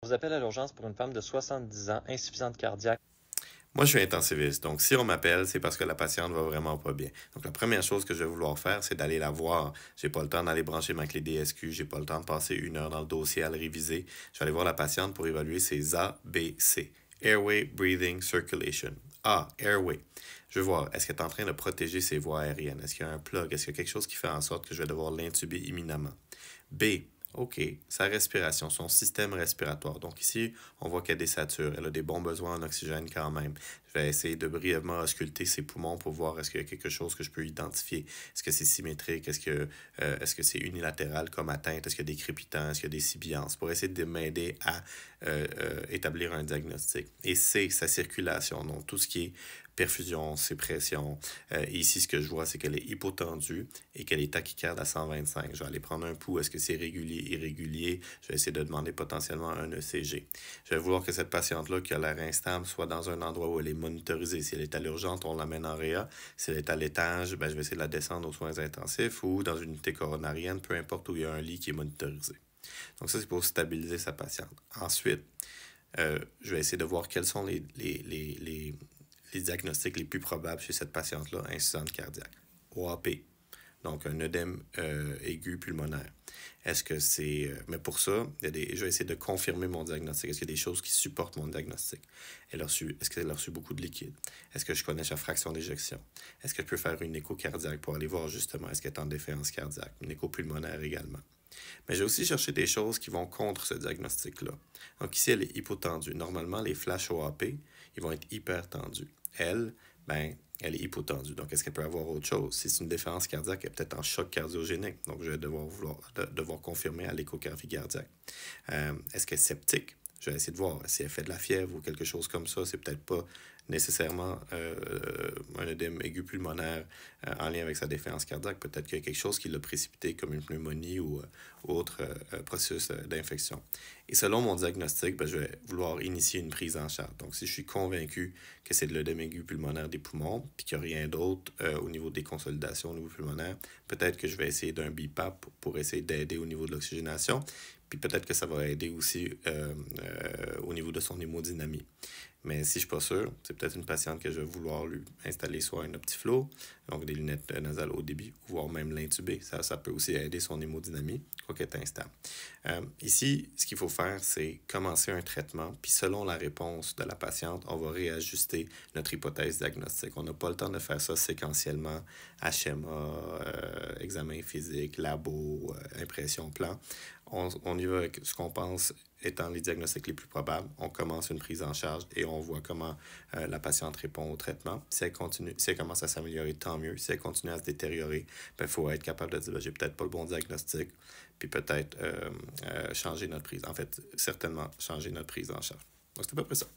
vous appelle à l'urgence pour une femme de 70 ans, insuffisante cardiaque. Moi, je suis intensiviste. Donc, si on m'appelle, c'est parce que la patiente va vraiment pas bien. Donc, la première chose que je vais vouloir faire, c'est d'aller la voir. J'ai pas le temps d'aller brancher ma clé DSQ. J'ai pas le temps de passer 1 heure dans le dossier à le réviser. Je vais aller voir la patiente pour évaluer ses A, B, C. Airway, breathing, circulation. A, airway. Je vais voir, est-ce qu'elle est en train de protéger ses voies aériennes? Est-ce qu'il y a un plug? Est-ce qu'il y a quelque chose qui fait en sorte que je vais devoir l'intuber imminemment? B, OK, sa respiration, son système respiratoire. Donc ici, on voit qu'elle désature. Elle a des bons besoins en oxygène quand même. Je vais essayer de brièvement ausculter ses poumons pour voir est-ce qu'il y a quelque chose que je peux identifier. Est-ce que c'est symétrique? Est-ce que c'est unilatéral comme atteinte? Est-ce qu'il y a des crépitants? Est-ce qu'il y a des sibilances? Pour essayer de m'aider à établir un diagnostic. Et c'est sa circulation, donc tout ce qui est perfusion, ses pressions. Ici, ce que je vois, c'est qu'elle est hypotendue et qu'elle est tachycarde à 125. Je vais aller prendre un pouls. Est-ce que c'est régulier, irrégulier? Je vais essayer de demander potentiellement un ECG. Je vais vouloir que cette patiente-là, qui a l'air instable, soit dans un endroit où elle est monitorisée. Si elle est à l'urgence, on l'amène en réa. Si elle est à l'étage, ben, je vais essayer de la descendre aux soins intensifs ou dans une unité coronarienne, peu importe où il y a un lit qui est monitorisé. Donc ça, c'est pour stabiliser sa patiente. Ensuite, je vais essayer de voir quels sont les diagnostics les plus probables chez cette patiente-là, insuffisante cardiaque. OAP, donc un œdème aigu pulmonaire. Est-ce que c'est... mais pour ça, je vais essayer de confirmer mon diagnostic. Est-ce qu'il y a des choses qui supportent mon diagnostic? Est-ce qu'elle a reçu beaucoup de liquide? Est-ce que je connais sa fraction d'éjection? Est-ce que je peux faire une écho cardiaque pour aller voir justement est-ce qu'elle est en défaillance cardiaque? Une écho pulmonaire également. Mais j'ai aussi cherché des choses qui vont contre ce diagnostic-là. Donc ici, elle est hypotendue. Normalement, les flashs OAP, ils vont être hyper tendus. Elle, ben, elle est hypotendue. Donc, est-ce qu'elle peut avoir autre chose? Si c'est une défaillance cardiaque, elle est peut-être en choc cardiogénique. Donc, je vais devoir confirmer à l'échographie cardiaque. Est-ce qu'elle est sceptique? Je vais essayer de voir si elle fait de la fièvre ou quelque chose comme ça. C'est peut-être pas nécessairement un œdème aigu pulmonaire en lien avec sa défaillance cardiaque. Peut-être qu'il y a quelque chose qui l'a précipité comme une pneumonie ou autre processus d'infection. Et selon mon diagnostic, ben, je vais vouloir initier une prise en charge. Donc, si je suis convaincu que c'est de l'œdème aigu pulmonaire des poumons, puis qu'il n'y a rien d'autre au niveau des consolidations au niveau pulmonaire, peut-être que je vais essayer d'un BiPAP pour essayer d'aider au niveau de l'oxygénation. Puis peut-être que ça va aider aussi au niveau de son hémodynamie. Mais si je ne suis pas sûr, c'est peut-être une patiente que je vais vouloir lui installer soit un OptiFlow, donc des lunettes nasales haut débit, voire même l'intuber. Ça peut aussi aider son hémodynamie, quoi qu'elle est instable. Ici, ce qu'il faut faire, c'est commencer un traitement, puis selon la réponse de la patiente, on va réajuster notre hypothèse diagnostique. On n'a pas le temps de faire ça séquentiellement, HMA, examen physique, labo, impression plan. On y va avec ce qu'on pense étant les diagnostics les plus probables. On commence une prise en charge et on voit comment la patiente répond au traitement. Si elle commence à s'améliorer, tant mieux. Si elle continue à se détériorer, il faut être capable de dire ben, j'ai peut-être pas le bon diagnostic, puis peut-être changer notre prise. En fait, certainement changer notre prise en charge. Donc, c'est à peu près ça.